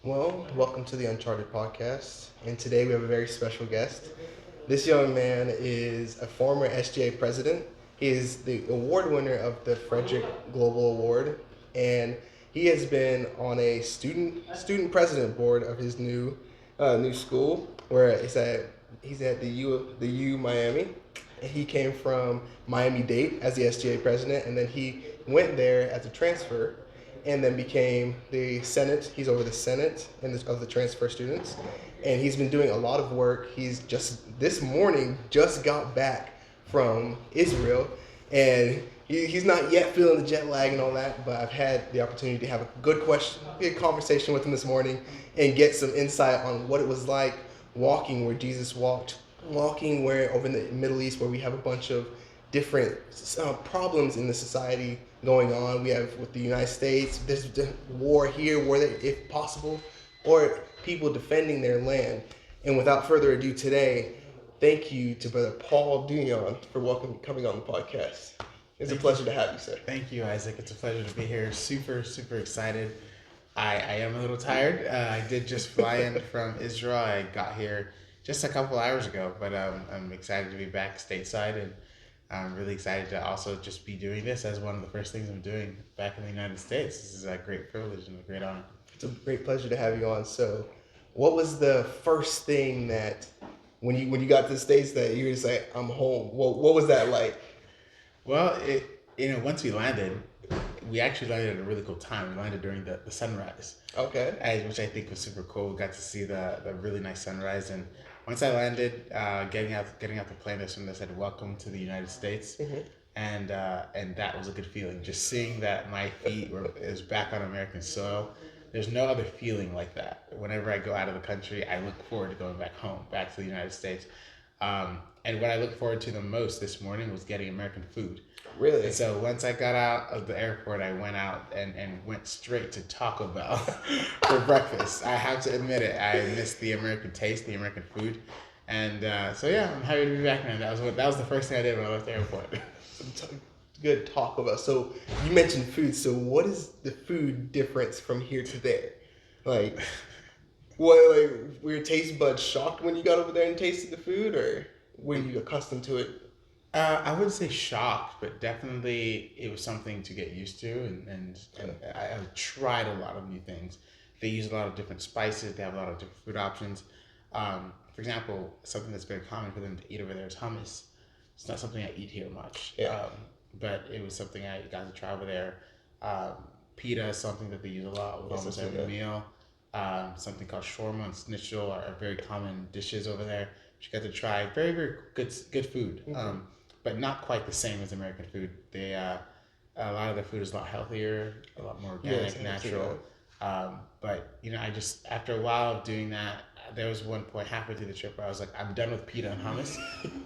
Well, welcome to the Uncharted podcast. And today we have a very special guest. This young man is a former SGA president. He is the award winner of the Frederick Global Award, and he has been on a student president board of his new school, where he's at the U Miami. And he came from Miami-Dade as the SGA president, and then he went there as a transfer and then became the Senate. He's over the Senate of the transfer students, and he's been doing a lot of work. He's just this morning just got back from Israel, and he's not yet feeling the jet lag and all that. But I've had the opportunity to have a good conversation with him this morning, and get some insight on what it was like walking where Jesus walked, walking where over in the Middle East where we have a bunch of different problems in the society going on. We have with the United States, there's war here, war there, if possible, or people defending their land. And without further ado, today, thank you to Brother Paul Douillon for coming on the podcast. It's a pleasure to have you, sir. Thank you, Isaac. It's a pleasure to be here. Super, super excited. I am a little tired. I did just fly in from Israel. I got here just a couple hours ago, but I'm excited to be back stateside, and I'm really excited to also just be doing this as one of the first things I'm doing back in the United States. This is a great privilege and a great honor. It's a great pleasure to have you on. So, what was the first thing that when you got to the States that you were just like, I'm home? What was that like? Well, once we actually landed at a really cool time. We landed during the sunrise. Okay. Which I think was super cool. We got to see the really nice sunrise, and once I landed, getting out the plane, that's when they said, "Welcome to the United States," Mm-hmm. and that was a good feeling. Just seeing that my feet is back on American soil. There's no other feeling like that. Whenever I go out of the country, I look forward to going back home, back to the United States. And what I looked forward to the most this morning was getting American food. Really? And so once I got out of the airport, I went out and went straight to Taco Bell for breakfast. I have to admit it. I missed the American taste, the American food. And so yeah, I'm happy to be back, man. That was the first thing I did when I left the airport. Good talk about. So you mentioned food. So what is the food difference from here to there? Like, were your taste buds shocked when you got over there and tasted the food, or were you accustomed to it? I wouldn't say shocked, but definitely it was something to get used to, and I tried a lot of new things. They use a lot of different spices. They have a lot of different food options. For example, something that's very common for them to eat over there is hummus. It's not something I eat here much, Yeah. but it was something I got to try over there. Pita is something that they use a lot with Yes, almost I've seen every that. meal. Something called shawarma and schnitzel are very common dishes over there. Which you got to try. Very, very good food. Mm-hmm. But not quite the same as American food. They a lot of their food is a lot healthier, a lot more organic, Yes, I can see natural. But I just after a while of doing that, there was one point halfway through the trip where I was like, I'm done with pita and hummus.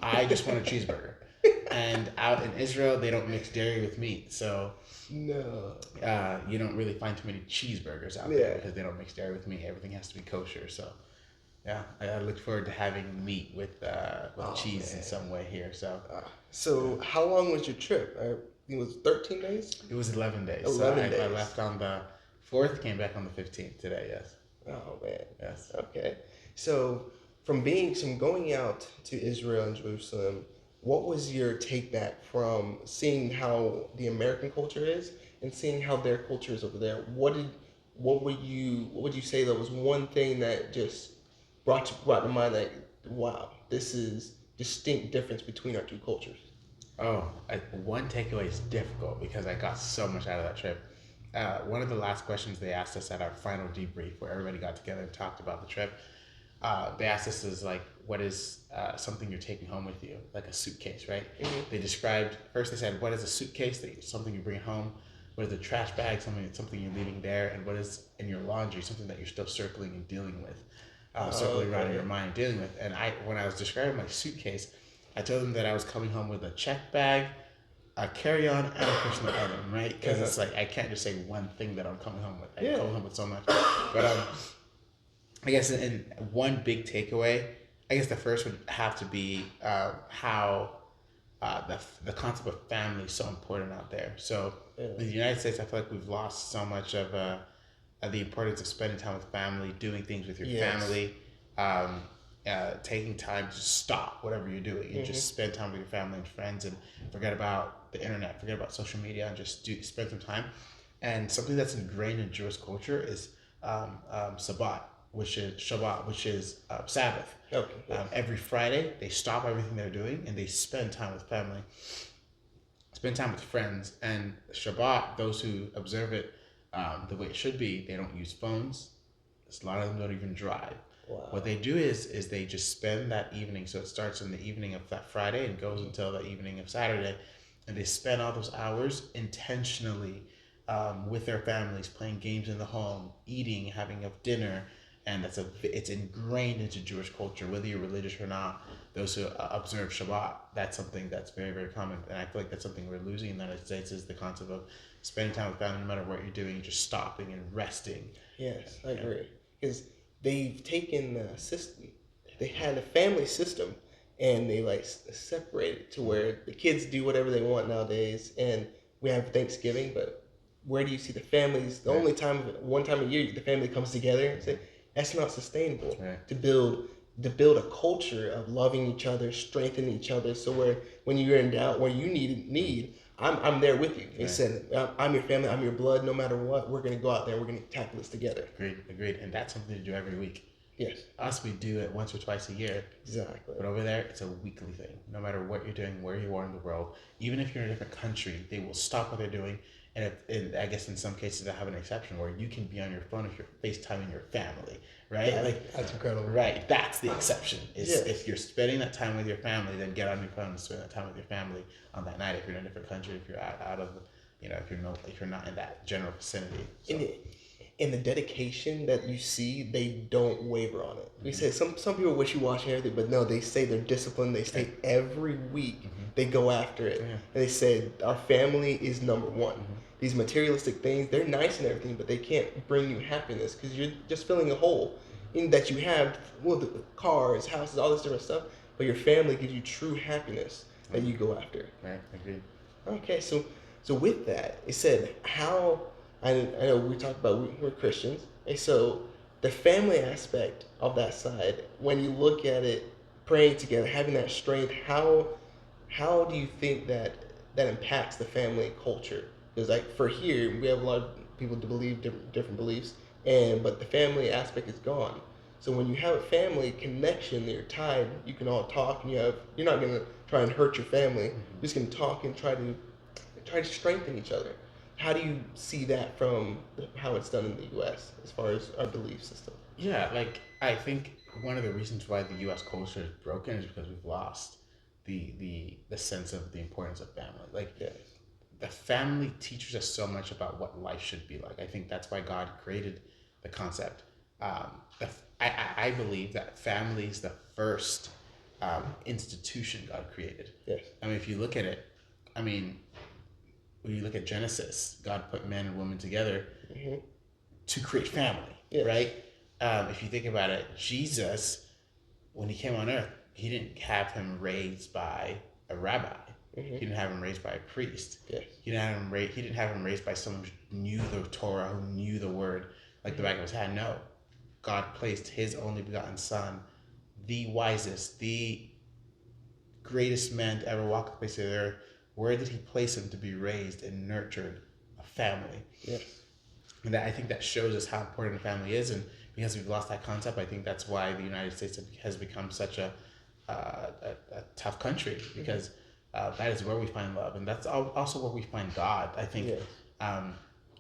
I just want a cheeseburger. And out in Israel, they don't mix dairy with meat, so No. you don't really find too many cheeseburgers out Yeah. there because they don't mix dairy with meat. Everything has to be kosher. So yeah, I look forward to having meat with Oh, cheese in man. some way here. So So how long was your trip? It was 13 days? it was 11 days. 11 I days. left on the 4th, came back on the 15th today. Yes, Oh, man. yes. Okay. So from going out to Israel and Jerusalem, what was your take back from seeing how the American culture is and seeing how their culture is over there? What would you say that was one thing that just brought to mind, like, wow, this is distinct difference between our two cultures? One takeaway is difficult because I got so much out of that trip. One of the last questions they asked us at our final debrief, where everybody got together and talked about the trip, they asked us is like, what is something you're taking home with you, like a suitcase, right? Mm-hmm. They described first. They said, what is a suitcase? Something you bring home. What is a trash bag? Something you're leaving there, and what is in your laundry? Something that you're still circling and dealing with, circling around in your mind, dealing with. And when I was describing my suitcase, I told them that I was coming home with a check bag, a carry-on, and a personal item, right? Because it's like I can't just say one thing that I'm coming home with. I'm coming home with so much. But I guess in one big takeaway, I guess the first would have to be how the concept of family is so important out there. So in the United States, I feel like we've lost so much of the importance of spending time with family, doing things with your Yes. family, um, taking time to stop whatever you're doing and just spend time with your family and friends and forget about the internet, forget about social media, and just spend some time. And something that's ingrained in Jewish culture is Shabbat, which is Sabbath. Okay. Yes. Every Friday, they stop everything they're doing and they spend time with family, spend time with friends. And Shabbat, those who observe it the way it should be, they don't use phones. A lot of them don't even drive. Wow. What they do is they just spend that evening. So it starts in the evening of that Friday and goes until the evening of Saturday, and they spend all those hours intentionally with their families, playing games in the home, eating, having a dinner, and it's ingrained into Jewish culture, whether you're religious or not. Those who observe Shabbat, that's something that's very, very common, and I feel like that's something we're losing in the United States is the concept of spending time with family, no matter what you're doing, just stopping and resting. Yes, I agree. Because they've taken the system, they had a family system, and they like separated to where the kids do whatever they want nowadays, and we have Thanksgiving, but where do you see the families? The only time, one time a year, the family comes together and say that's not sustainable. Right. To build a culture of loving each other, strengthening each other, so where when you're in doubt, where you need, I'm there with you. They said, I'm your family, I'm your blood, no matter what, we're going to go out there and we're going to tackle this together. Agreed. And that's something to do every week. Yes. Us, we do it once or twice a year. Exactly. But over there, it's a weekly thing. No matter what you're doing, where you are in the world, even if you're in a different country, they will stop what they're doing. And I guess in some cases, I have an exception where you can be on your phone if you're FaceTiming your family, right? That's incredible. Right. That's the exception. If you're spending that time with your family, then get on your phone and spend that time with your family on that night. If you're in a different country, if you're out of, if you're not in that general vicinity. So. And the dedication that you see, they don't waver on it. We say some people wishy-washy and everything, but no, they say they're disciplined. They stay every week. They go after it. And they say our family is number one. These materialistic things, they're nice and everything, but they can't bring you happiness because you're just filling a hole in that you have, the cars, houses, all this different stuff, but your family gives you true happiness that you go after. Right, agreed. Okay, so with that, it said how, I know we talked about we're Christians, and so the family aspect of that side, when you look at it, praying together, having that strength, how do you think that impacts the family culture? Because like for here, we have a lot of people to believe different beliefs, but the family aspect is gone. So when you have a family connection, you're tied. You can all talk, and you're not gonna try and hurt your family. You're just gonna talk and try to strengthen each other. How do you see that from how it's done in the U.S. as far as our belief system? Yeah, I think one of the reasons why the U.S. culture is broken is because we've lost the sense of the importance of family. The family teaches us so much about what life should be like. I think that's why God created the concept. I believe that family is the first institution God created. Yes. I mean, if you look at it, when you look at Genesis, God put man and woman together to create family, right? If you think about it, Jesus, when he came on earth, he didn't have him raised by a rabbi. He didn't have him raised by a priest. Yes. He didn't have him raised by someone who knew the Torah, who knew the word like the back of his hand. No. God placed his only begotten son, the wisest, the greatest man to ever walk the face of the earth. Where did he place him to be raised and nurtured? A family. Yes. And I think that shows us how important a family is. And because we've lost that concept, I think that's why the United States has become such a tough country, because that is where we find love. And that's also where we find God. I think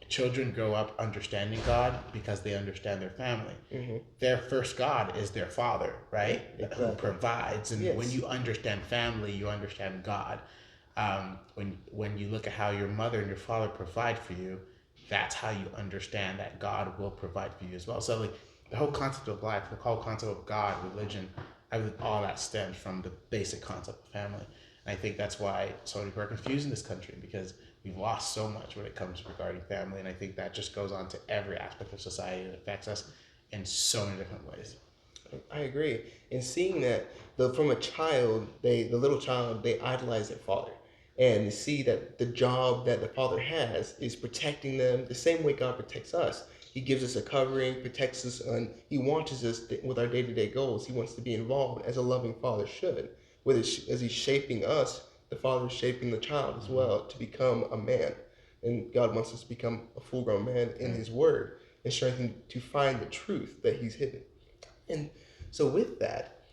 children grow up understanding God because they understand their family. Their first God is their father, right? Exactly. Who provides. And when you understand family, you understand God. When you look at how your mother and your father provide for you, that's how you understand that God will provide for you as well. So the whole concept of life, the whole concept of God, religion, I believe all that stems from the basic concept of family. And I think that's why so many people are confused in this country, because we've lost so much when it comes regarding family. And I think that just goes on to every aspect of society and affects us in so many different ways. I agree. And seeing that from a child, the little child, they idolize their father. And see that the job that the father has is protecting them the same way God protects us. He gives us a covering, protects us, and He wants us with our day-to-day goals. He wants to be involved as a loving father should. As He's shaping us, the father is shaping the child as well to become a man. And God wants us to become a full-grown man in His Word and strengthened to find the truth that He's hidden. And so with that,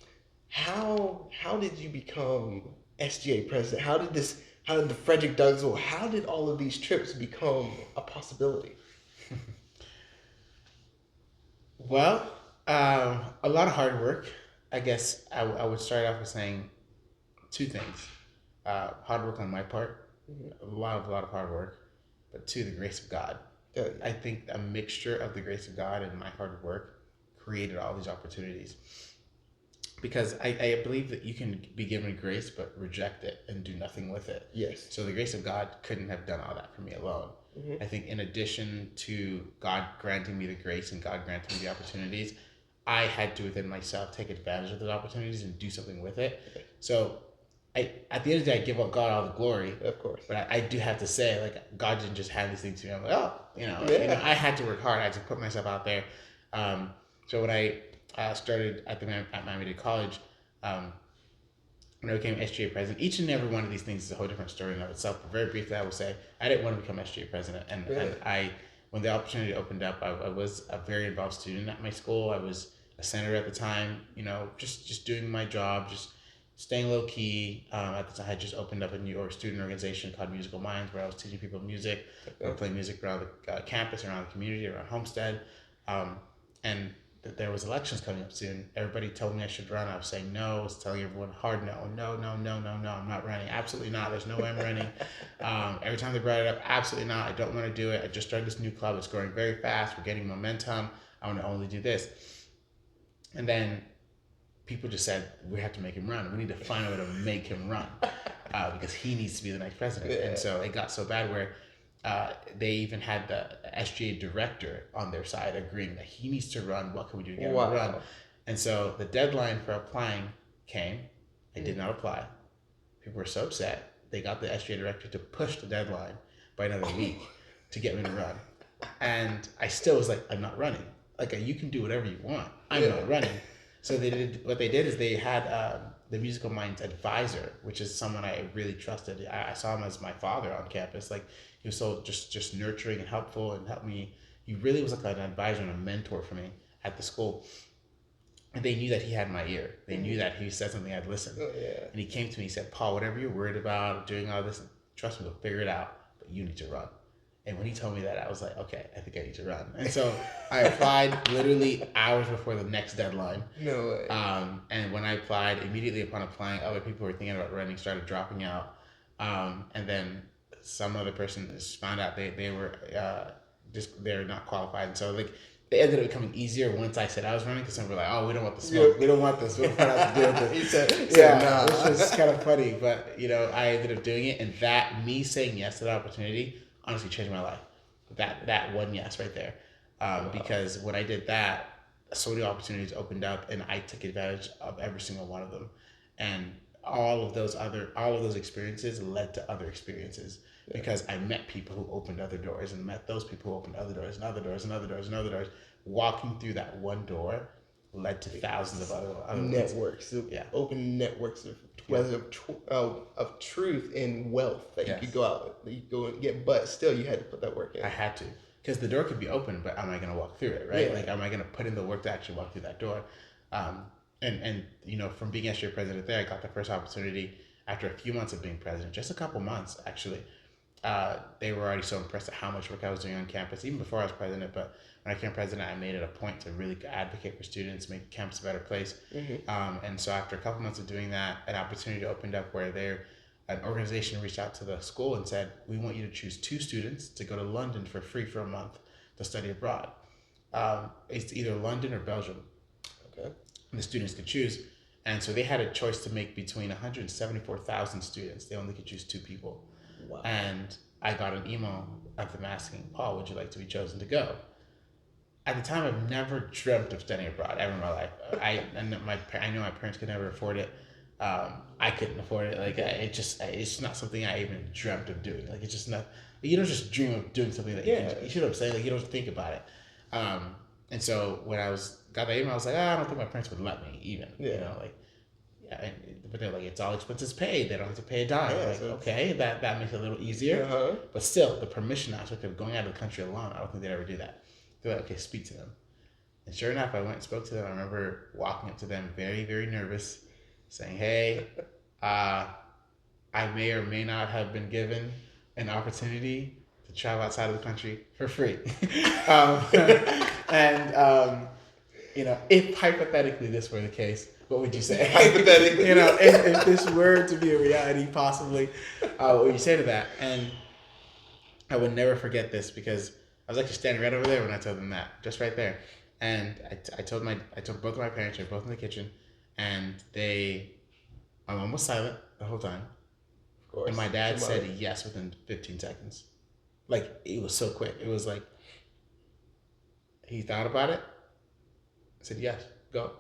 how did you become SGA president? How did the Frederick Douglass, how did all of these trips become a possibility? Well, a lot of hard work. I guess I would start off with saying two things. Hard work on my part, a lot of hard work, but two, the grace of God. Yeah. I think a mixture of the grace of God and my hard work created all these opportunities. Because I believe that you can be given grace but reject it and do nothing with it. Yes. So the grace of God couldn't have done all that for me alone. I think in addition to God granting me the grace and God granting me the opportunities, I had to within myself take advantage of those opportunities and do something with it. So at the end of the day, I give God all the glory. Of course. But I do have to say, like, God didn't just hand these things to me. I'm like, I had to work hard. I had to put myself out there. So when I started at Miami-Dade College, when I became SGA president, each and every one of these things is a whole different story in and of itself. But very briefly, I will say, I didn't want to become SGA president. And when the opportunity opened up, I was a very involved student at my school. I was a senator at the time, just doing my job, just staying low key. At the time, I had just opened up a New York student organization called Musical Minds, where I was teaching people music, playing music around the campus, around the community, around Homestead. And there was elections coming up soon. Everybody told me I should run. I was saying no. I was telling everyone hard no. I'm not running. Absolutely not. There's no way I'm running. Every time they brought it up, absolutely not. I don't want to do it. I just started this new club. It's growing very fast. We're getting momentum. I want to only do this. And then people just said, we have to make him run. We need to find a way to make him run because he needs to be the next president. Yeah. And so it got so bad where they even had the SGA director on their side agreeing that he needs to run. What can we do to get him to run? And so the deadline for applying came. I did not apply. People were so upset. They got the SGA director to push the deadline by another week to get me to run. And I still was like, I'm not running. Like, you can do whatever you want. I'm not running. So what they did is they had the Musical Minds advisor, which is someone I really trusted. I saw him as my father on campus. Like, he was so just nurturing and helpful and helped me. He really was like an advisor and a mentor for me at the school. And they knew that he had my ear. They knew that he said something, I'd listen. And he came to me and said, Paul, whatever you're worried about, doing all this, trust me, we'll figure it out, but you need to run. And when he told me that, I was like, okay, I think I need to run. And so I applied literally hours before the next deadline. No way. And when I applied, immediately upon applying, other people who were thinking about running started dropping out. And then some other person just found out they were they're not qualified. And so they ended up becoming easier once I said I was running, because some were like, oh, we don't want the smoke. Yeah. We don't want this. We don't want to deal with it. He said, nah. Which was kind of funny. But, I ended up doing it. And that, me saying yes to that opportunity, honestly changed my life. That one yes right there. Because when I did that, so many opportunities opened up and I took advantage of every single one of them. And all of those experiences led to other experiences, because I met people who opened other doors and met those people who opened other doors and other doors and other doors and other doors. Walking through that one door led to thousands of other networks. Open networks of truth and wealth that you could go out, that you could go and get, but still you had to put that work in. I had to, because the door could be open, but am I going to walk through it, right? Like, am I going to put in the work to actually walk through that door? And from being SGA president there, I got the first opportunity after a few months of being president, just a couple months actually. They were already so impressed at how much work I was doing on campus, even before I was president. But when I became president, I made it a point to really advocate for students, make campus a better place. And so after a couple months of doing that, an opportunity opened up where an organization reached out to the school and said, we want you to choose 2 students to go to London for free for a month to study abroad. It's either London or Belgium. Okay. And the students could choose. And so they had a choice to make between 174,000 students. They only could choose 2 people. Wow. And I got an email of them asking, Paul, would you like to be chosen to go? At the time, I've never dreamt of studying abroad ever in my life. I know my parents could never afford it. I couldn't afford it. Like, it's not something I even dreamt of doing. Like, it's just not. You don't just dream of doing something that you should have said. Like, you don't think about it. And so when I got that email, I was like, I don't think my parents would let me even, like, yeah, but they're like, it's all expenses paid. They don't have to pay a dime. Yeah, like, okay, that makes it a little easier. But still, the permission aspect of going out of the country alone, I don't think they'd ever do that. They're like, okay, speak to them. And sure enough, I went and spoke to them. I remember walking up to them very, very nervous, saying, hey, I may or may not have been given an opportunity to travel outside of the country for free. And if hypothetically this were the case, what would you say? Hypothetically. If this were to be a reality, possibly, what would you say to that? And I would never forget this because I was actually standing right over there when I told them that, just right there. And I told both of my parents, they were both in the kitchen, and my mom was silent the whole time. Of course. And my dad said yes within 15 seconds. Like, it was so quick. It was like, he thought about it, said yes, go.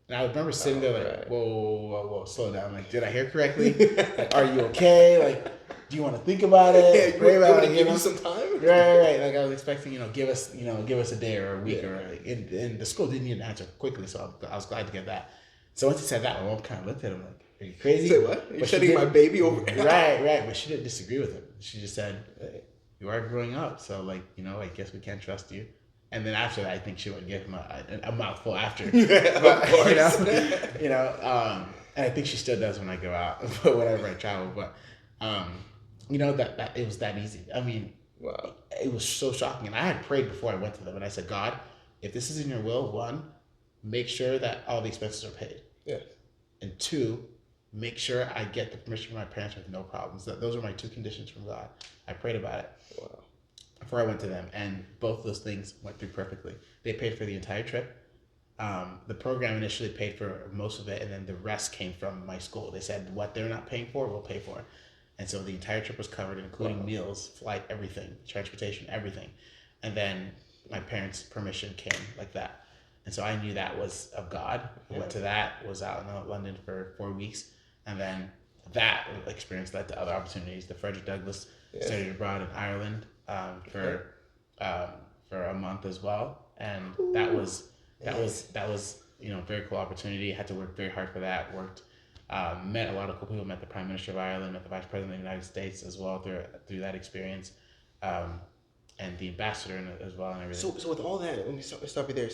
And I remember sitting there like, whoa, slow down. Like, did I hear correctly? Like, are you okay? Like, do you want to think about it? Yeah, you want to give you some time? Right. Like, I was expecting, give us a day or a week or like, and the school didn't even answer quickly, so I was glad to get that. So once he said that, my mom kind of looked at him like, are you crazy? Say what? You're shedding my baby over? Right. But she didn't disagree with him. She just said, hey, you are growing up, so like, I guess we can't trust you. And then after that, I think she would give him a mouthful after. But, of course. And I think she still does when I go out, whenever I travel. But, that it was that easy. I mean, wow. It was so shocking. And I had prayed before I went to them. And I said, God, if this is in your will, one, make sure that all the expenses are paid. Yes. And two, make sure I get the permission from my parents with no problems. Those are my two conditions from God. I prayed about it. Wow. Before I went to them, and both of those things went through perfectly. They paid for the entire trip. The program initially paid for most of it, and then the rest came from my school. They said what they're not paying for, we'll pay for. And so the entire trip was covered, including meals, flight, everything, transportation, everything. And then my parents' permission came like that. And so I knew that was of God. I went to that, was out in London for 4 weeks, and then that experience led to other opportunities. The Frederick Douglass studied abroad in Ireland. For a month as well, and that was very cool opportunity. Had to work very hard for that. Met a lot of cool people. Met the Prime Minister of Ireland. Met the Vice President of the United States as well through that experience, and the ambassador as well and everything. So with all that, let me stop you there.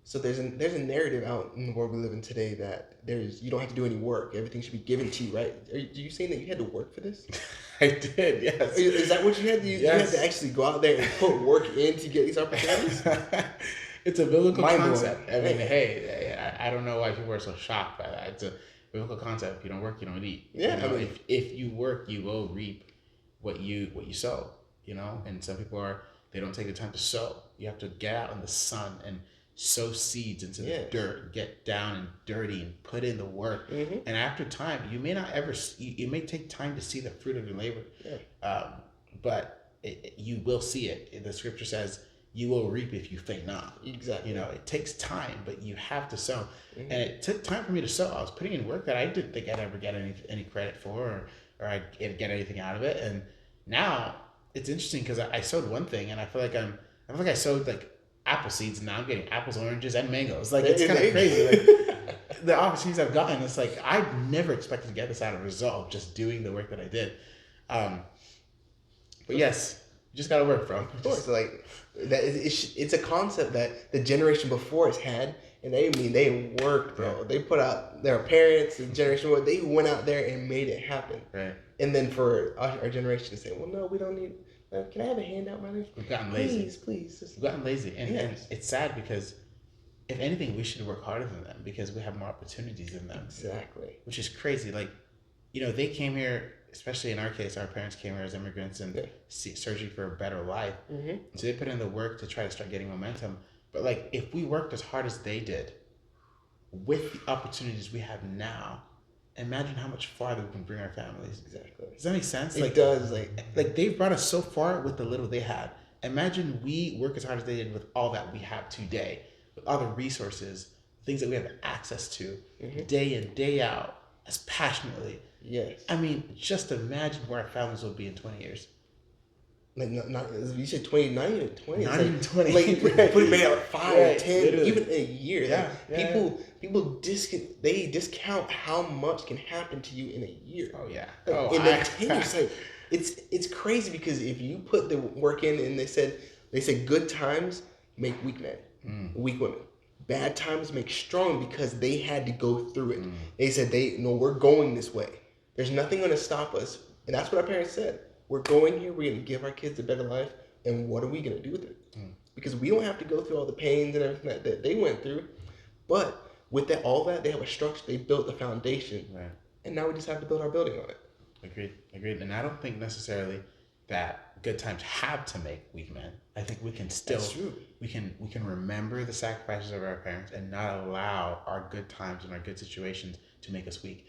So there's a narrative out in the world we live in today that you don't have to do any work. Everything should be given to you, right? Are you saying that you had to work for this? I did, yes. Is that what you had to do? You had to actually go out there and put work in to get these opportunities? It's a biblical concept. I mean, hey, I don't know why people are so shocked by that. It's a biblical concept. If you don't work, you don't eat. Yeah. If you work, you will reap what you sow. And some people they don't take the time to sow. You have to get out in the sun and sow seeds into the dirt, get down and dirty and put in the work. Mm-hmm. And after time, you may not ever you may take time to see the fruit of your labor. But you will see it. The scripture says you will reap if you faint not. Exactly. It takes time, but you have to sow. Mm-hmm. And it took time for me to sow. I was putting in work that I didn't think I'd ever get any credit for or I'd get anything out of it. And now it's interesting because I sowed one thing and I feel like I sowed like apple seeds, and now I'm getting apples, oranges, and mangoes. Like, it's kind of crazy. Like, the opportunities I've gotten, it's like I never expected to get this out of result just doing the work that I did. But yes, you just gotta work, bro. Of course, like that. It's a concept that the generation before us had, and they worked, bro. Yeah. They put out their parents, the generation before, they went out there and made it happen. Right. And then for our generation to say, well, no, we don't need. Can I have a handout, man? We've gotten lazy. Please. We've gotten lazy. And it's sad because, if anything, we should work harder than them because we have more opportunities than them. Exactly. Which is crazy. Like, they came here, especially in our case, our parents came here as immigrants and searching for a better life. Mm-hmm. So they put in the work to try to start getting momentum. But, like, if we worked as hard as they did, with the opportunities we have now, imagine how much farther we can bring our families. Exactly. Does that make sense? It does. Like they've brought us so far with the little they had. Imagine we work as hard as they did with all that we have today, with all the resources, things that we have access to, day in, day out, as passionately. Yes. I mean, just imagine where our families will be in 20 years. Like not you said 20, not even 20. Not It's even 20. Like Right. put it out 5, Right, 10, literally. even a year. Yeah, Like yeah. people they discount how much can happen to you in a year. Oh yeah. Like in the 10 years, like it's crazy because if you put the work in, and they said good times make weak men, weak women. Bad times make strong because they had to go through it. They said we're going this way. There's nothing going to stop us, and that's what our parents said. We're going here. We're going to give our kids a better life, and what are we going to do with it? Because we don't have to go through all the pains and everything that they went through, but with all that, they have a structure. They built the foundation, Right. and now we just have to build our building on it. Agreed. And I don't think necessarily that good times have to make weak men. I think we can still we can remember the sacrifices of our parents and not allow our good times and our good situations to make us weak.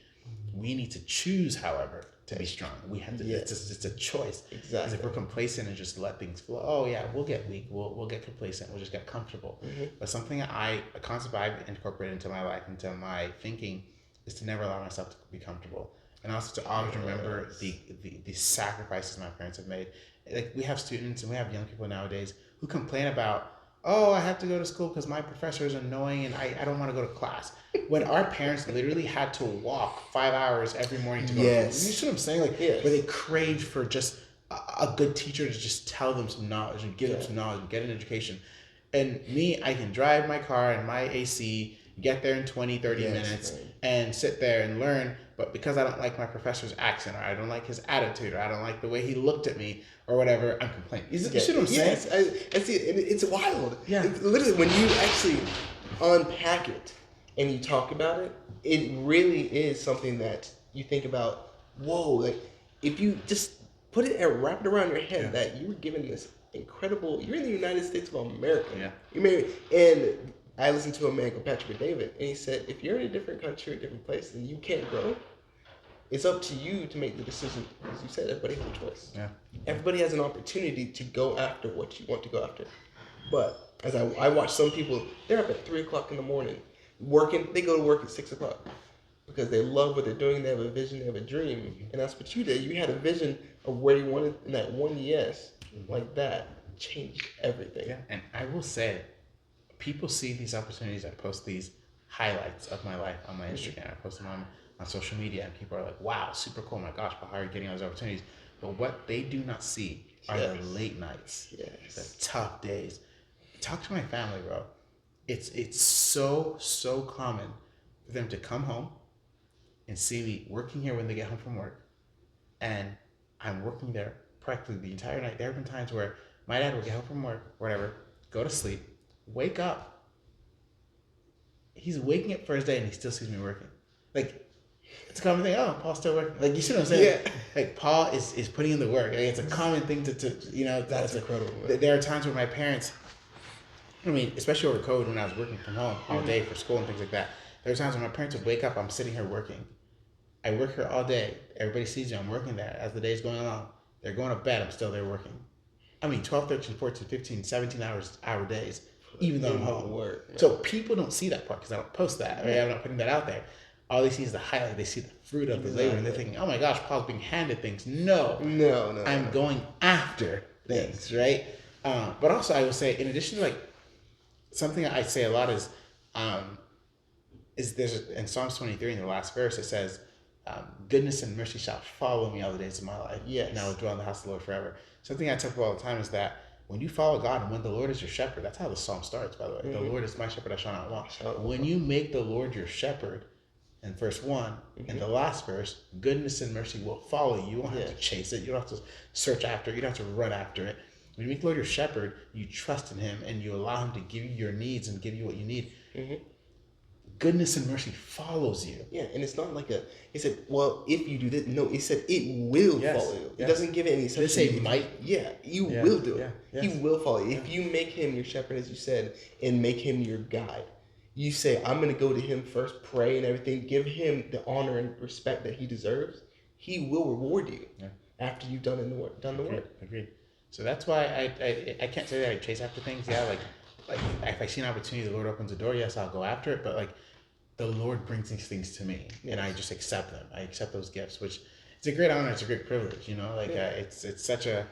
We need to choose, however, to be strong. We have to. Yes. It's a choice. Exactly. Because if we're complacent and just let things flow, oh yeah, we'll get weak. We'll get complacent. We'll just get comfortable. But something a concept I've incorporated into my life, into my thinking, is to never allow myself to be comfortable. And also to always remember the sacrifices my parents have made. Like we have students and we have young people nowadays who complain about, oh, I have to go to school because my professor is annoying and I don't want to go to class. When our parents literally had to walk 5 hours every morning to go to school. You see what I'm saying? Like where they craved for just a good teacher to just tell them some knowledge and give them some knowledge and get an education. And me, I can drive my car and my AC, get there in 20, 30 minutes and sit there and learn. But because I don't like my professor's accent, or I don't like his attitude, or I don't like the way he looked at me, or whatever, I'm complaining. You see what I'm saying? Yes, I see it. It's wild. Yeah. Literally, when you actually unpack it and you talk about it, it really is something that you think about, whoa, like if you just put it and wrap it around your head that you were given this incredible, you're in the United States of America. Yeah. And I listened to a man called Patrick David, and he said, if you're in a different country, a different place, and you can't grow, it's up to you to make the decision. As you said, everybody has a choice. Yeah. Everybody has an opportunity to go after what you want to go after. But as I watch some people, they're up at 3 o'clock in the morning, working. They go to work at 6 o'clock because they love what they're doing. They have a vision. They have a dream. And that's what you did. You had a vision of where you wanted, and that one yes, like that, changed everything. Yeah. And I will say, people see these opportunities. I post these highlights of my life on my Instagram. I post them on social media, and people are like, wow, super cool. My gosh, but how are you getting all those opportunities? But what they do not see are the late nights, the tough days. Talk to my family, bro. It's so common for them to come home and see me working here when they get home from work, and I'm working there practically the entire night. There have been times where my dad would get home from work, whatever, go to sleep, wake up. He's waking up for his day and he still sees me working. Like, it's a common thing. Oh, Paul's still working. Like, you see what I'm saying? Yeah. Like, Paul is putting in the work. Like, it's a common thing to you know. That's incredible. There are times where my parents, I mean, especially over COVID when I was working from home all day for school and things like that, there were times when my parents would wake up, I'm sitting here working. I work here all day. Everybody sees me. I'm working there. As the day's going along, they're going to bed. I'm still there working. I mean, 12, 13, 14, 15, 17 hour days, even though I'm home. So people don't see that part because I don't post that. Right? I'm not putting that out there. All they see is the highlight. They see the fruit of the labor, and they're thinking, "Oh my gosh, Paul's being handed things." No, I'm going after things, right? But also, I will say, in addition to like something I say a lot is there's in Psalms 23 in the last verse it says, "Goodness and mercy shall follow me all the days of my life." Yes. And I will dwell in the house of the Lord forever. Something I tell people all the time is that when you follow God and when the Lord is your shepherd, that's how the psalm starts, by the way. The Lord is my shepherd, I shall not want. When you make the Lord your shepherd, in verse 1, in the last verse, goodness and mercy will follow you. You don't have to chase it. You don't have to search after it. You don't have to run after it. When you make the Lord your shepherd, you trust in him and you allow him to give you your needs and give you what you need. Goodness and mercy follows you. Yeah, and it's not like he said, well, if you do this. No, he said it will follow you. It doesn't give it any such. They say might. Yeah, you will do it. Yeah, yes. He will follow you. If you make him your shepherd, as you said, and make him your guide, you say, I'm going to go to him first, pray and everything, give him the honor and respect that he deserves, he will reward you after you've done the work. Agreed. So that's why I can't say that I chase after things. Yeah, like if I see an opportunity, the Lord opens a door, yes, I'll go after it. But like the Lord brings these things to me and I just accept them. I accept those gifts, which it's a great honor. It's a great privilege, you know, like it's such a,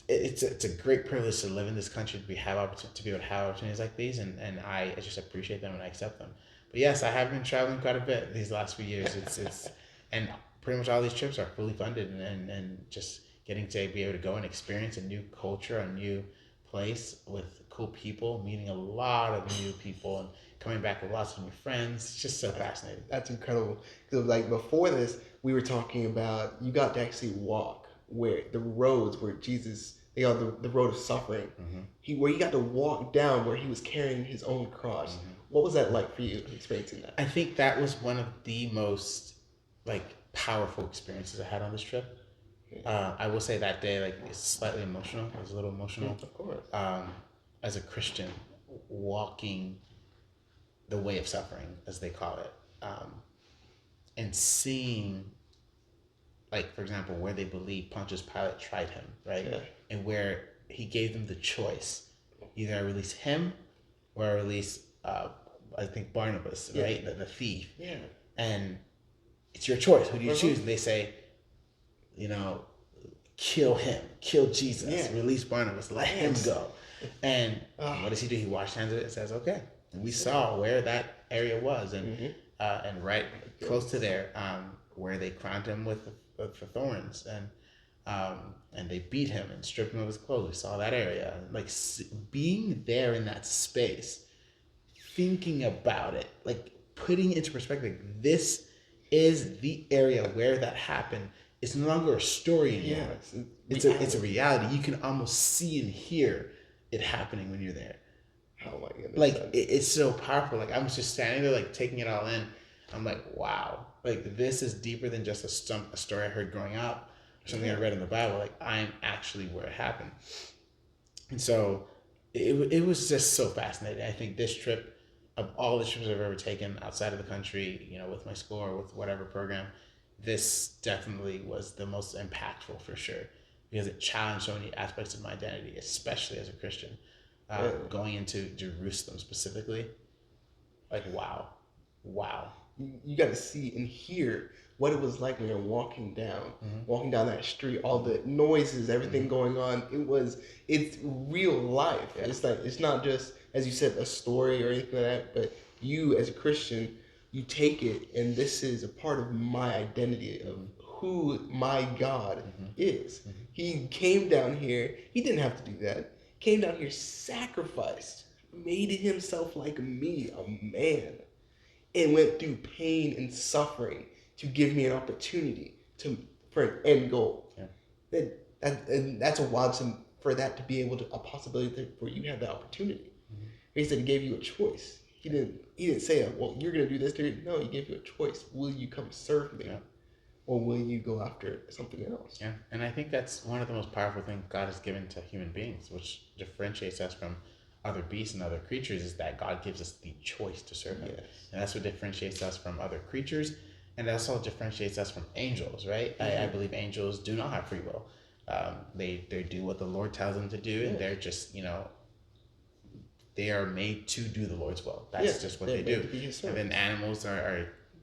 it's a great privilege to live in this country, to be able to have opportunities like these, and I just appreciate them and I accept them. But yes, I have been traveling quite a bit these last few years. It's and pretty much all these trips are fully funded, and just getting to be able to go and experience a new culture, a new place with cool people, meeting a lot of new people, and coming back with lots of new friends. It's just so fascinating. That's incredible. Because like before this, we were talking about you got to actually walk where the roads where Jesus, they are the road of suffering. Where you got to walk down where he was carrying his own cross. What was that like for you experiencing that? I think that was one of the most like powerful experiences I had on this trip. I will say that day, like, it's slightly emotional. It was a little emotional. Of course. As a Christian, walking the way of suffering, as they call it, and seeing, like, for example, where they believe Pontius Pilate tried him, right? Yeah. And where he gave them the choice. Either I release him or I release, I think, Barnabas, right? The thief. Yeah. And it's your choice. Who do you choose? And they say, kill him, kill Jesus, release Barnabas, let him go. And what does he do? He washed hands of it and says, okay. And we saw where that area was, and right close to there, where they crowned him with thorns, and they beat him and stripped him of his clothes. We saw that area. Like, being there in that space, thinking about it, like putting it into perspective, this is the area where that happened. It's no longer a story anymore. It's a reality. You can almost see and hear it happening when you're there. Oh my goodness. Like, it's so powerful. Like, I'm just standing there, like, taking it all in. I'm like, wow. Like, this is deeper than just a story I heard growing up or something I read in the Bible. Like, I'm actually where it happened. And so it was just so fascinating. I think this trip, of all the trips I've ever taken outside of the country, with my school or with whatever program, this definitely was the most impactful for sure, because it challenged so many aspects of my identity, especially as a Christian. Going into Jerusalem specifically, like, wow. You got to see and hear what it was like when you're walking down that street, all the noises, everything going on. It's real life. Yeah. It's like, it's not just, as you said, a story or anything like that, but you as a Christian, you take it, and this is a part of my identity of who my God is. He came down here. He didn't have to do that. Came down here, sacrificed, made himself like me, a man, and went through pain and suffering to give me an opportunity for an end goal. Yeah. And that's a wild thing, for that to be able to, a possibility for you to have that opportunity. He said he gave you a choice. He didn't say, well, you're gonna do this. No, he gave you a choice. Will you come serve me? Yeah. Or will you go after something else? Yeah, and I think that's one of the most powerful things God has given to human beings, which differentiates us from other beasts and other creatures, is that God gives us the choice to serve Him. Yes. And that's what differentiates us from other creatures, and that also differentiates us from angels, right? I believe angels do not have free will. They do what the Lord tells them to do, and they're just, they are made to do the Lord's will. That's just what they do. And then animals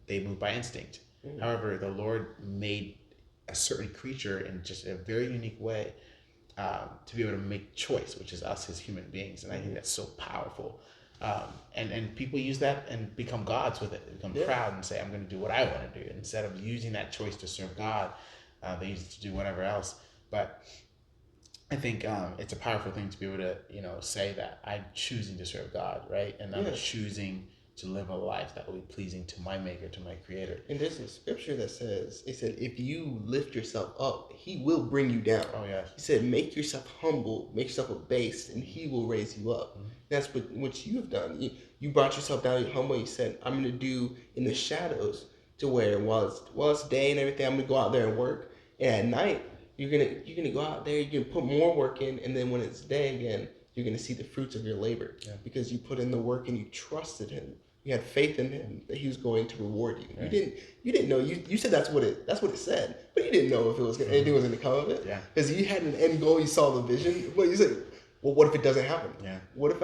they move by instinct. However, the Lord made a certain creature in just a very unique way to be able to make choice, which is us as human beings. And I think that's so powerful. And people use that and become gods with it. They become proud and say, I'm going to do what I want to do. Instead of using that choice to serve God, they use it to do whatever else. But I think it's a powerful thing to be able to, say that I'm choosing to serve God, right? And I'm choosing to live a life that will be pleasing to my Maker, to my Creator. And there's a scripture that says, if you lift yourself up, He will bring you down. Oh, yes. He said, make yourself humble, make yourself abased, and He will raise you up. That's what you have done. You brought yourself down, you're humble. You said, I'm going to do in the shadows, to where while it's day and everything, I'm going to go out there and work. And at night, you're gonna go out there, you're gonna put more work in, and then when it's day again, you're gonna see the fruits of your labor, because you put in the work and you trusted Him. You had faith in Him that He was going to reward you. Right. You didn't know. You said that's what it said, but you didn't know if anything was gonna come of it. Yeah. Because you had an end goal, you saw the vision, but you said, well, what if it doesn't happen? Yeah. What if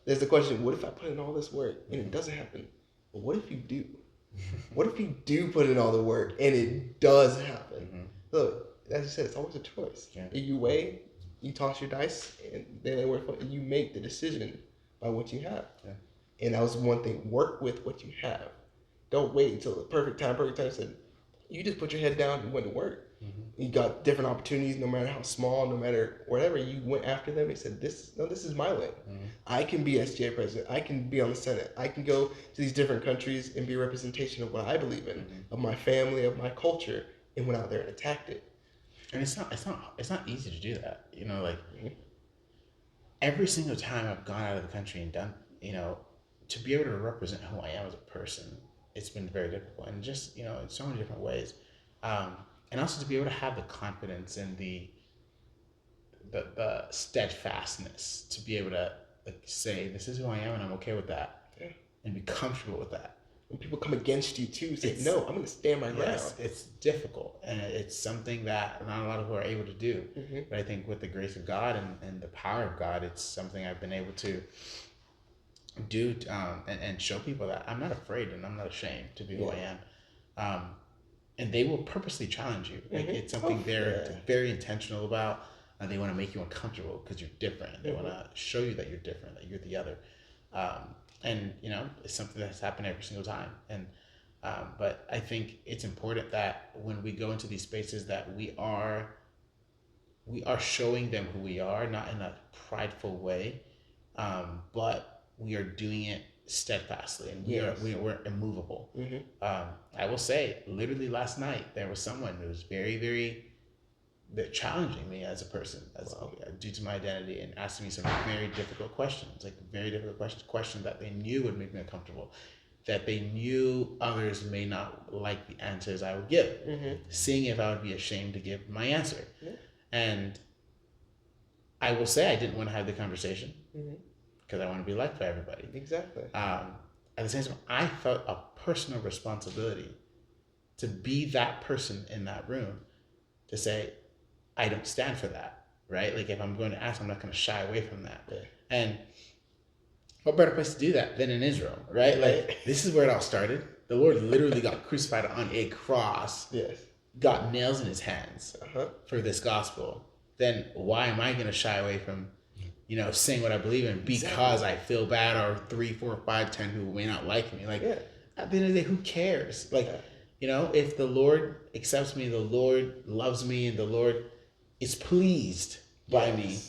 there's the question, what if I put in all this work and it doesn't happen? Well, what if you do? What if you do put in all the work and it does happen? Look, as you said, it's always a choice. Yeah. You weigh You toss your dice, and they lay where you make the decision by what you have. Yeah. And that was one thing. Work with what you have. Don't wait until the perfect time. Said, you just put your head down and went to work. Mm-hmm. You got different opportunities, no matter how small, no matter whatever. You went after them and said, this is my lane. Mm-hmm. I can be SGA president. I can be on the Senate. I can go to these different countries and be a representation of what I believe in, mm-hmm. of my family, of my culture, and went out there and attacked it. And it's not easy to do that. You know, like mm-hmm. every single time I've gone out of the country and done, you know, to be able to represent who I am as a person, it's been very difficult, and just, you know, in so many different ways, and also to be able to have the confidence and the steadfastness to be able to like say, this is who I am and I'm okay with that, yeah. and be comfortable with that. When people come against you too, say, no, I'm going to stand my ground. Yes, it's difficult, and it's something that not a lot of people are able to do. Mm-hmm. But I think with the grace of God and the power of God, it's something I've been able to do and show people that I'm not afraid and I'm not ashamed to be who I am. And they will purposely challenge you. Like, mm-hmm. it's something they're very intentional about. And they want to make you uncomfortable because you're different. They mm-hmm. want to show you that you're different, that you're the other. And, you know, it's something that's happened every single time. And but I think it's important that when we go into these spaces that we are showing them who we are, not in a prideful way, but we are doing it steadfastly, and we're immovable. Mm-hmm. I will say, literally last night, there was someone who was very, very challenging me as a person, due to my identity, and asking me some very difficult questions, questions that they knew would make me uncomfortable, that they knew others may not like the answers I would give, mm-hmm. seeing if I would be ashamed to give my answer. Yeah. And I will say I didn't want to have the conversation. Mm-hmm. Because I want to be liked by everybody. Exactly. At the same time, I felt a personal responsibility to be that person in that room, to say, I don't stand for that, right? Like, if I'm going to ask, I'm not going to shy away from that. Yeah. And what better place to do that than in Israel, right? Like, this is where it all started. The Lord literally got crucified on a cross, yes. got nails in his hands for this gospel. Then why am I going to shy away from, you know, saying what I believe in because I feel bad, or 3, 4, 5, 10 who may not like me? Like, at the end of the day, who cares? Like, you know, if the Lord accepts me, the Lord loves me, and the Lord is pleased by me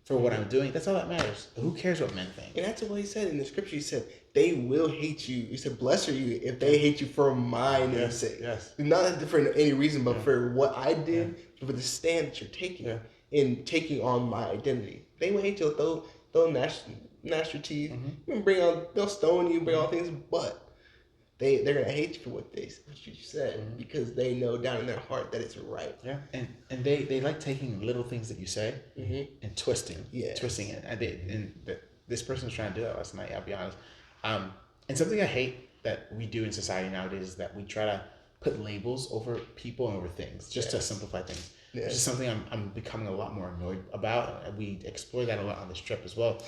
for what I'm doing, that's all that matters. Who cares what men think? And that's what he said in the scripture. He said, they will hate you. He said, blessed are you if they hate you for my name's sake. Yes. Not for any reason, but for what I did, for the stand that you're taking in taking on my identity. They will hate you. They'll gnash your teeth. Mm-hmm. They'll stone you, bring all things, but they're gonna hate you for what you said, mm-hmm. because they know down in their heart that it's right. Yeah, and they like taking little things that you say mm-hmm. and twisting it. And this person was trying to do that last night. I'll be honest. And something I hate that we do in society nowadays is that we try to put labels over people and over things just to simplify things. Which is something I'm becoming a lot more annoyed about, and we explore that a lot on this trip as well.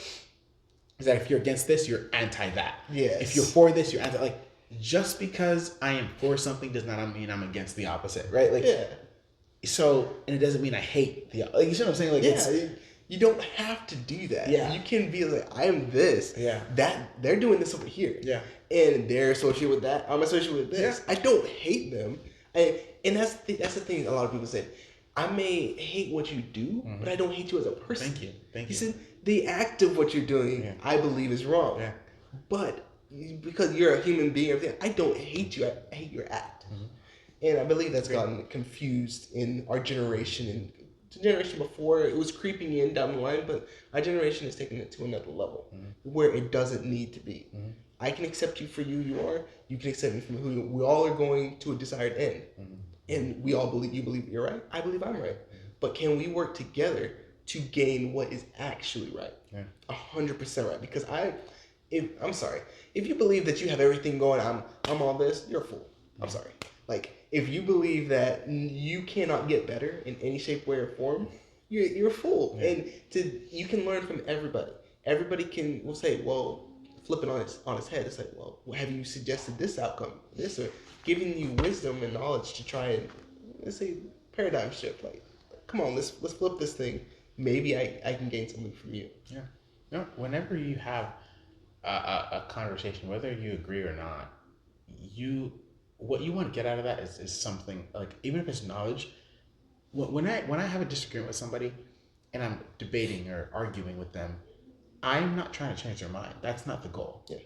Is that if you're against this, you're anti that. Yes. If you're for this, you're anti. Like, just because I am for something does not mean I'm against the opposite, right? Like, so, and it doesn't mean I hate the. Like, you see what I'm saying? Like, you don't have to do that. Yeah. You can be like, I am this. Yeah. That they're doing this over here. Yeah. And they're associated with that. I'm associated with this. Yeah. I don't hate them. And that's the thing. A lot of people say, I may hate what you do, mm-hmm. but I don't hate you as a person. Thank you. He said, the act of what you're doing, I believe is wrong. Yeah. But because you're a human being, everything, I don't hate you. I hate your act. Mm-hmm. And I believe that's gotten confused in our generation. And the generation before, it was creeping in down the line, but our generation has taken it to another level where it doesn't need to be. Mm-hmm. I can accept you for who you are. You can accept me for who you are. We all are going to a desired end. Mm-hmm. And we all believe, you believe you're right, I believe I'm right. But can we work together to gain what is actually right? 100% right. Because I'm sorry, if you believe that you have everything going, I'm all this, you're a fool. I'm sorry. Like, if you believe that you cannot get better in any shape, way, or form, you're a fool. And you can learn from everybody. Everybody will say, well, flip it on its head. It's like, well, have you suggested this outcome? This, or giving you wisdom and knowledge to try and, let's say, paradigm shift. Like, come on, let's flip this thing maybe I can gain something from you. Yeah. No, whenever you have a conversation, whether you agree or not, you what you want to get out of that is something like, even if it's knowledge. When I have a disagreement with somebody and I'm debating or arguing with them, I'm not trying to change their mind. That's not the goal. Yeah.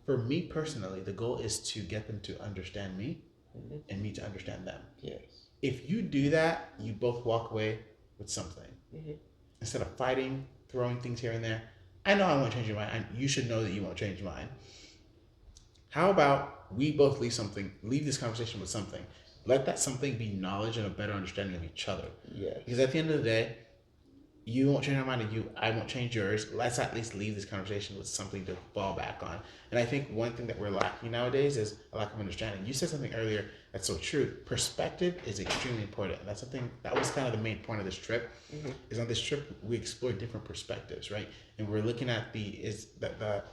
For me personally, the goal is to get them to understand me Mm-hmm. and me to understand them. Yes. If you do that, you both walk away with something. Mm-hmm. Instead of fighting, throwing things here and there. I know I won't change your mind. You should know that you won't change mine. How about we both leave this conversation with something. Let that something be knowledge and a better understanding of each other. Yeah. Because at the end of the day, you won't change my mind, and I won't change yours. Let's at least leave this conversation with something to fall back on. And I think one thing that we're lacking nowadays is a lack of understanding. You said something earlier that's so true. Perspective is extremely important. And that's something that was kind of the main point of this trip. Mm-hmm. Is on this trip we explored different perspectives, right? And we're looking at the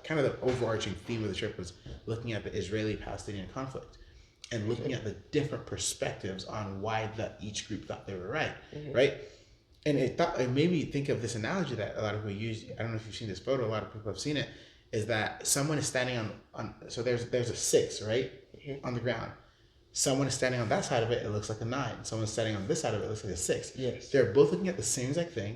kind of the overarching theme of the trip was looking at the Israeli-Palestinian conflict and looking at the different perspectives on why each group thought they were right, right? And it made me think of this analogy that a lot of people use. I don't know if you've seen this photo. A lot of people have seen it. Is that someone is standing on so there's a 6, right, on the ground. Someone is standing on that side of it. It looks like a 9. Someone's standing on this side of it. It looks like a 6. Yes. They're both looking at the same exact thing,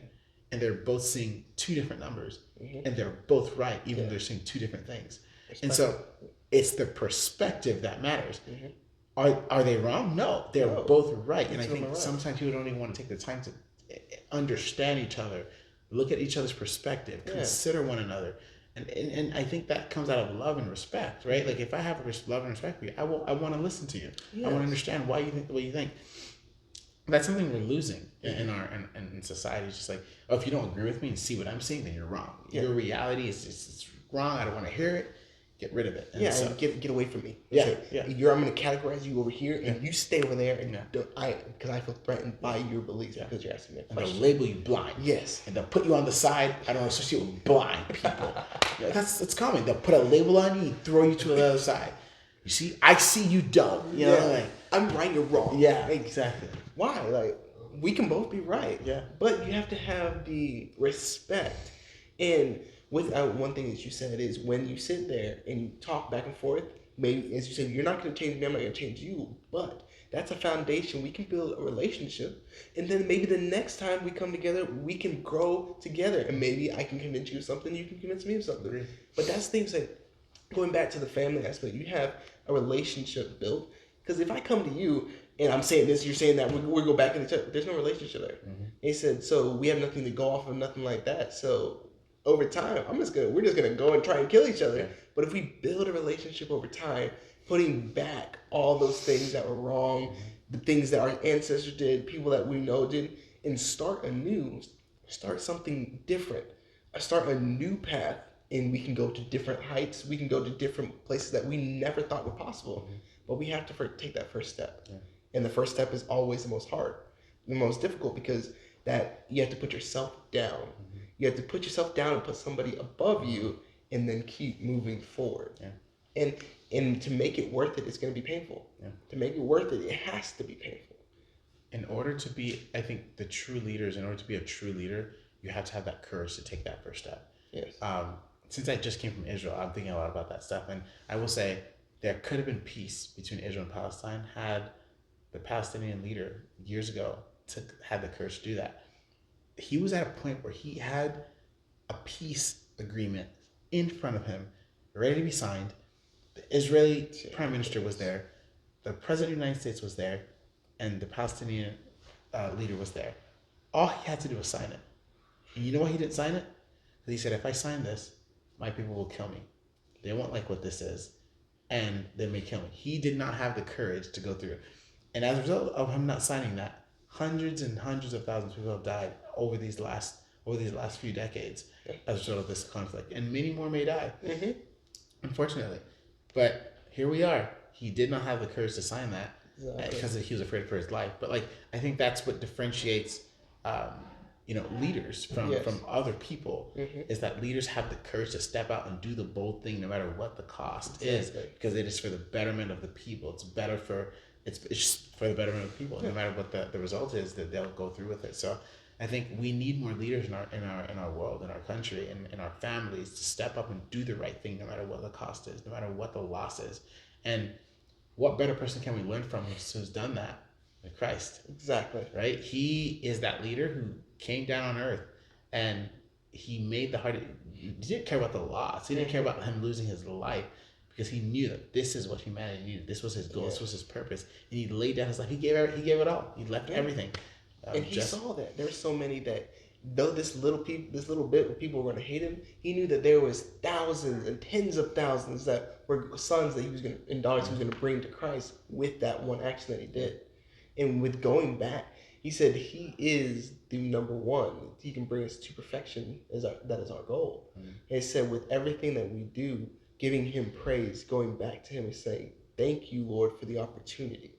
and they're both seeing 2 different numbers, and they're both right, even though they're seeing 2 different things. And so it's the perspective that matters. Are they wrong? No, they're both right. And I think sometimes people don't even want to take the time to understand each other, look at each other's perspective, consider one another, and I think that comes out of love and respect, right? Like if I have love and respect for you, I want to listen to you. Yes. I want to understand why you think the way you think. That's something we're losing in our in society. It's just like, oh, if you don't agree with me and see what I'm seeing, then you're wrong. Yeah. Your reality is wrong. I don't want to hear it. Get rid of it. And and get away from me. Yeah, so I'm going to categorize you over here, and you stay over there, and because I feel threatened by your beliefs because you're asking me a question. And they'll label you blind. Yes. And they'll put you on the side. I don't associate with blind people. That's common. They'll put a label on you and throw you to the other side. You see, I see you dumb. You know, like, I'm right, you're wrong. Yeah, exactly. Why? Like, we can both be right. Yeah. But you have to have the respect. And one thing that you said is when you sit there and you talk back and forth, maybe, as you said, you're not going to change me, I'm not going to change you, but that's a foundation. We can build a relationship, and then maybe the next time we come together, we can grow together, and maybe I can convince you of something, you can convince me of something. Mm-hmm. But that's things like, going back to the family aspect, you have a relationship built, because if I come to you, and I'm saying this, you're saying that, we go back in each other, there's no relationship there. Mm-hmm. He said, so we have nothing to go off of, nothing like that, so over time, we're just gonna go and try and kill each other. Yeah. But if we build a relationship over time, putting back all those things that were wrong, the things that our ancestors did, people that we know did, and start anew, start something different, start a new path, and we can go to different heights, we can go to different places that we never thought were possible. Mm-hmm. But we have to take that first step. Yeah. And the first step is always the most hard, the most difficult, because that you have to put yourself down. Mm-hmm. You have to put yourself down and put somebody above you, and then keep moving forward. Yeah. And to make it worth it, it's going to be painful. Yeah. To make it worth it, it has to be painful. In order to be, I think, the true leaders, in order to be a true leader, you have to have that courage to take that first step. Yes. Since I just came from Israel, I'm thinking a lot about that stuff. And I will say there could have been peace between Israel and Palestine had the Palestinian leader years ago had the courage to do that. He was at a point where he had a peace agreement in front of him, ready to be signed. The Israeli prime minister was there. The president of the United States was there. And the Palestinian leader was there. All he had to do was sign it. And you know why he didn't sign it? Because he said, if I sign this, my people will kill me. They won't like what this is. And they may kill me. He did not have the courage to go through it. And as a result of him not signing that, hundreds and hundreds of thousands of people have died over these last few decades as a result of this conflict, and many more may die, unfortunately. But here we are. He did not have the courage to sign that because he was afraid for his life. But I think that's what differentiates, leaders from other people is that leaders have the courage to step out and do the bold thing, no matter what the cost is, because it is for the betterment of the people. It's for the betterment of the people. No matter what the result is, that they'll go through with it. So I think we need more leaders in our world, in our country, in our families to step up and do the right thing, no matter what the cost is, no matter what the loss is. And what better person can we learn from who's done that than Christ? Exactly. Right? He is that leader who came down on earth and he made the hard. He didn't care about the loss. He didn't care about him losing his life because he knew that this is what humanity needed. This was his goal. This was his purpose. And he laid down his life. He gave it all. He left everything. And he saw that there were so many that though this little bit of people were going to hate him, he knew that there was thousands and tens of thousands that were sons that he was going to and daughters he was going to bring to Christ with that one action that he did. And with going back, he said he is the number one. He can bring us to perfection. That is our goal. And he said with everything that we do, giving him praise, going back to him and saying, "Thank you, Lord, for the opportunity."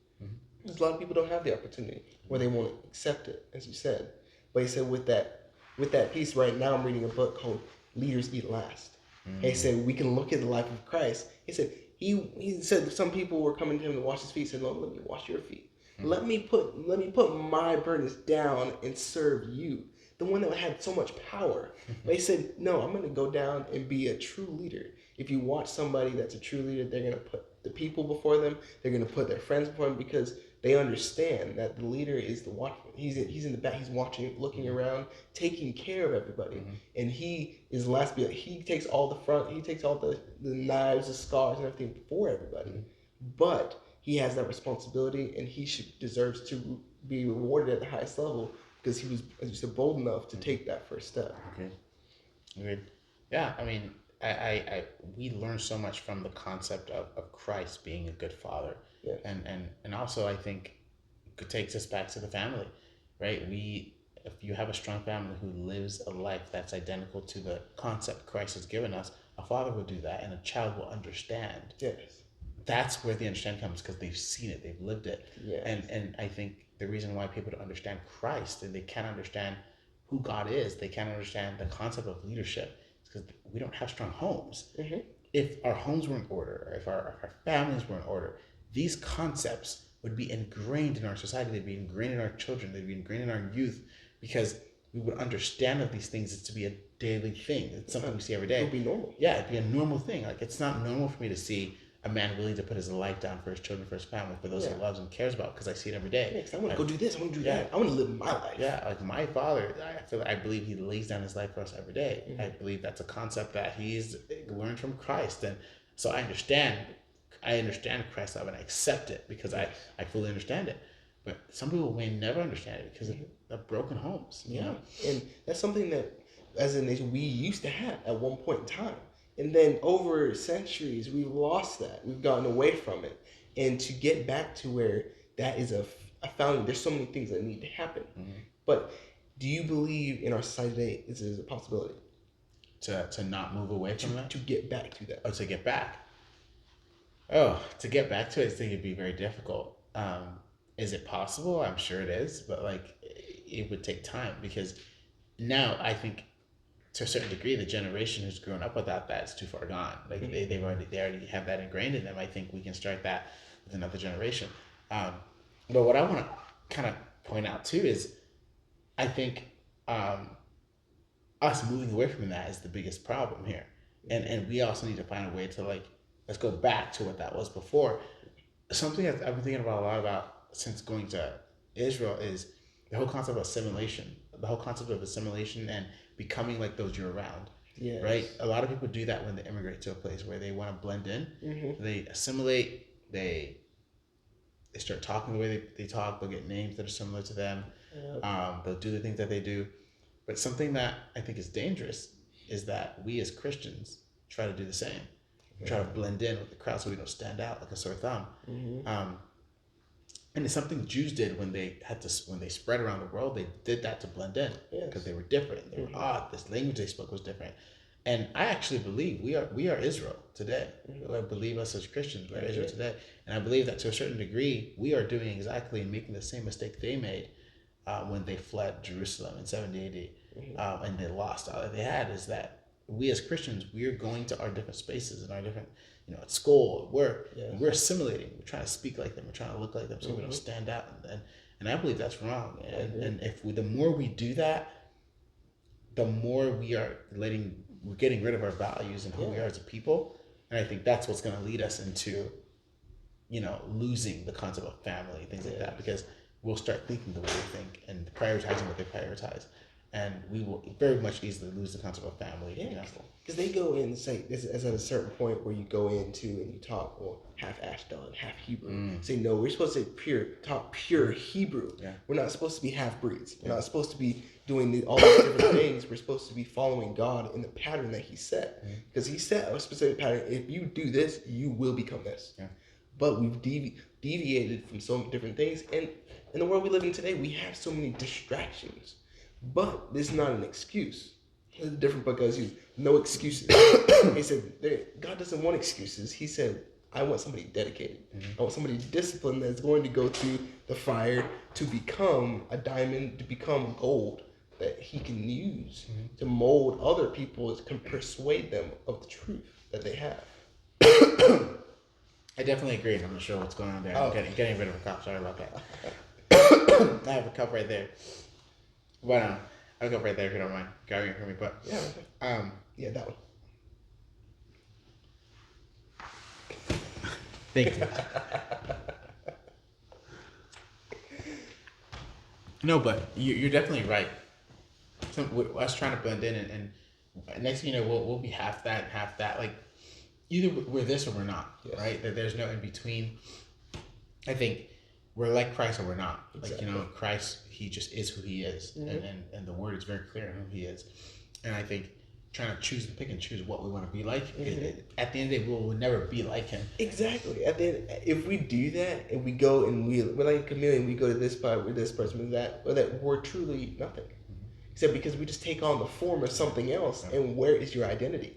Because a lot of people don't have the opportunity, or they won't accept it, as you said. But he said with that piece right now, I'm reading a book called "Leaders Eat Last." And he said we can look at the life of Christ. He said he said some people were coming to him to wash his feet. He said, "No, let me wash your feet. Let me put my burdens down and serve you." The one that had so much power. But he said, "No, I'm going to go down and be a true leader." If you watch somebody that's a true leader, they're going to put the people before them. They're going to put their friends before them because they understand that the leader is the watchman. He's in the back. He's watching, looking around, taking care of everybody. And he is the last. He takes all the front. He takes all the knives, the scars, and everything for everybody. But he has that responsibility, and he deserves to be rewarded at the highest level because he was, as you said, bold enough to take that first step. Okay. Yeah, I mean, we learn so much from the concept of Christ being a good father. Yeah. And also I think it takes us back to the family, right? If you have a strong family who lives a life that's identical to the concept Christ has given us, a father will do that and a child will understand. Yes. That's where the understanding comes because they've seen it, they've lived it. Yes. And I think the reason why people don't understand Christ and they can't understand who God is, they can't understand the concept of leadership, is because we don't have strong homes. If our homes were in order, or if our families were in order, these concepts would be ingrained in our society. They'd be ingrained in our children. They'd be ingrained in our youth because we would understand of these things as to be a daily thing. It's something we see every day. It would be normal. Yeah, it'd be a normal thing. Like it's not normal for me to see a man willing to put his life down for his children, for his family, for those he loves and cares about, because I see it every day. I want to go do this. I want to do that. I want to live my life. Yeah, like my father, I believe he lays down his life for us every day. I believe that's a concept that he's learned from Christ, and so I understand Christ's love and I accept it because I fully understand it. But some people may never understand it because of broken homes. You know? And that's something that, as a nation, we used to have at one point in time. And then over centuries, we've lost that. We've gotten away from it. And to get back to where that is a founding, there's so many things that need to happen. But do you believe in our society today is a possibility? To not move away from that? To get back to that. Oh, to get back. Oh, to get back to it, I think it'd be very difficult. Is it possible? I'm sure it is, but like it would take time because now I think to a certain degree the generation who's grown up without that's too far gone. Like they already have that ingrained in them. I think we can start that with another generation. But what I want to kind of point out too is I think us moving away from that is the biggest problem here, and we also need to find a way to like. Let's go back to what that was before. Something that I've been thinking about a lot about since going to Israel is the whole concept of assimilation. The whole concept of assimilation and becoming like those you're around. Yes. Right? A lot of people do that when they immigrate to a place where they want to blend in. They assimilate. They start talking the way they talk. They'll get names that are similar to them. They'll do the things that they do. But something that I think is dangerous is that we as Christians try to do the same. Try to blend in with the crowd so we don't stand out like a sore thumb. And it's something Jews did when they spread around the world. They did that to blend in because they were different. They were odd. This language they spoke was different. And I actually believe we are Israel today. I believe us as Christians, we're Israel today. And I believe that to a certain degree, we are doing exactly and making the same mistake they made when they fled Jerusalem in 70 AD. And they lost. All that they had is that we as Christians, we're going to our different spaces and our different, at school, at work, and we're assimilating. We're trying to speak like them. We're trying to look like them so we don't stand out. And I believe that's wrong. And if the more we do that, the more we're getting rid of our values and who we are as a people. And I think that's what's going to lead us into, losing the concept of family, things like that, because we'll start thinking the way we think and prioritizing what they prioritize. And we will very much easily lose the concept of family. Yeah, because they go in and say, this is at a certain point where you go into and you talk, well, half Ashdown, half Hebrew. Say, no, we're supposed to talk pure Hebrew. Yeah. We're not supposed to be half-breeds. We're not supposed to be doing all these different things. We're supposed to be following God in the pattern that he set. Because he set a specific pattern. If you do this, you will become this. Yeah. But we've deviated from so many different things. And in the world we live in today, we have so many distractions. But this is not an excuse. It's a different book I was using. No excuses. He said, God doesn't want excuses. He said, I want somebody dedicated. I want somebody disciplined that's going to go through the fire to become a diamond, to become gold that he can use to mold other people, can persuade them of the truth that they have. I definitely agree. I'm not sure what's going on there. I'm getting rid of a cup. Sorry about that. I have a cup right there. But I'll go right there if you don't mind grabbing it for me. But yeah, that one. Thank you. No, but you're definitely right. So us trying to blend in, and next thing you know, we'll be half that, half that. Like either we're this or we're not, right? There's no in between. I think we're like Christ or we're not. Exactly. Like Christ, he just is who he is, and the word is very clear on who he is. And I think trying to pick and choose what we want to be like, at the end of the day, we'll never be like him. Exactly. At the end, if we do that and we go and we're like a chameleon, we go to this spot with this person with that, or that we're truly nothing. Except because we just take on the form of something else. And where is your identity?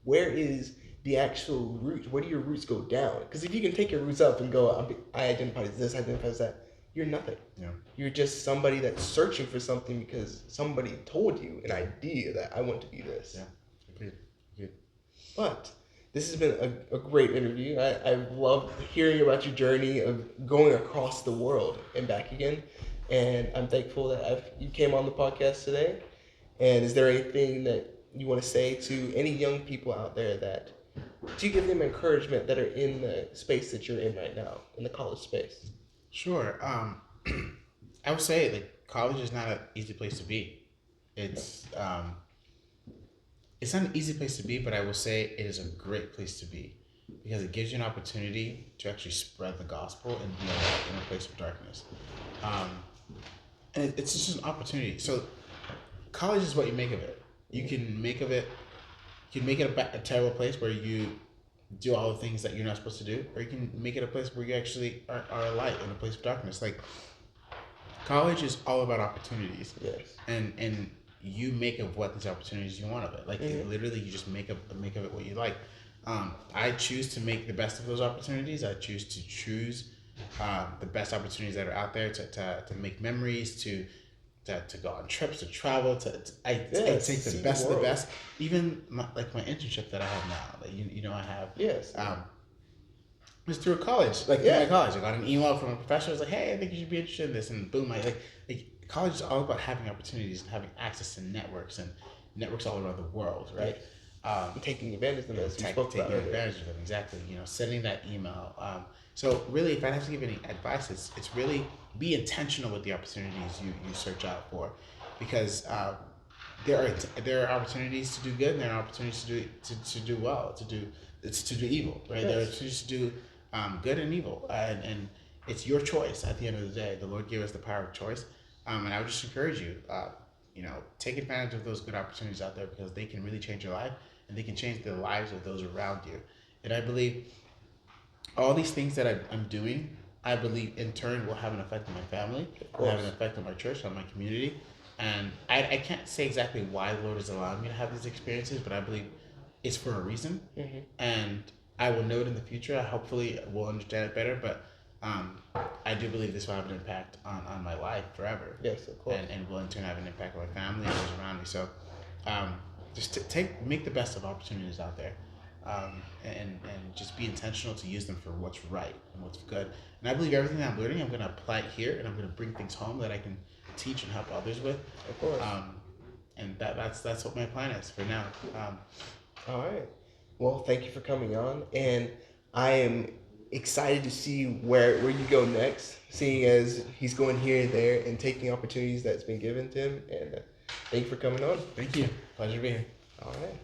Where is the actual root? Where do your roots go down? Because if you can take your roots up and go, I identify as this, I identify as that, you're nothing. You're just somebody that's searching for something because somebody told you an idea that I want to be this. Agreed. But this has been a great interview. I've loved hearing about your journey of going across the world and back again. And I'm thankful that you came on the podcast today. And is there anything that you want to say to any young people out there to give them encouragement that are in the space that you're in right now, in the college space? Sure. I would say that college is not an easy place to be. It's not an easy place to be, but I will say it is a great place to be because it gives you an opportunity to actually spread the gospel and be a light in a place of darkness. And it's just an opportunity. So college is what you make of it. You can make it a terrible place where you do all the things that you're not supposed to do, or you can make it a place where you actually are a light in a place of darkness. Like college is all about opportunities. Yes. And you make of what these opportunities you want of it. Like literally you just make of it what you like. I choose to make the best of those opportunities. I choose the best opportunities that are out there to make memories, to go on trips, to travel, I take the best of the best. Even my internship that I have now, that I have. Yes. Was through a college, through my college. I got an email from a professor. I was like, "Hey, I think you should be interested in this," and boom, college is all about having opportunities and having access to networks all around the world, right? Taking advantage of them, taking advantage of them, exactly. Sending that email. So really, if I have to give any advice, it's really be intentional with the opportunities you search out for, because there are opportunities to do good, and there are opportunities to do well, to do evil, right? Yes. There are opportunities to do good and evil, and it's your choice. At the end of the day, the Lord gave us the power of choice, and I would just encourage you, take advantage of those good opportunities out there because they can really change your life, and they can change the lives of those around you. And I believe all these things that I'm doing, I believe in turn will have an effect on my family, will have an effect on my church, on my community. And I can't say exactly why the Lord is allowing me to have these experiences, but I believe it's for a reason. And I will know it in the future. I hopefully will understand it better, but I do believe this will have an impact on my life forever. Yes, of course. And will in turn have an impact on my family and those around me. So just make the best of opportunities out there. And just be intentional to use them for what's right and what's good. And I believe everything that I'm learning, I'm going to apply it here, and I'm going to bring things home that I can teach and help others with. Of course. And that's what my plan is for now. All right. Well, thank you for coming on, and I am excited to see where you go next, seeing as he's going here and there and taking opportunities that's been given to him. And thank you for coming on. Thank you. Pleasure being here. All right.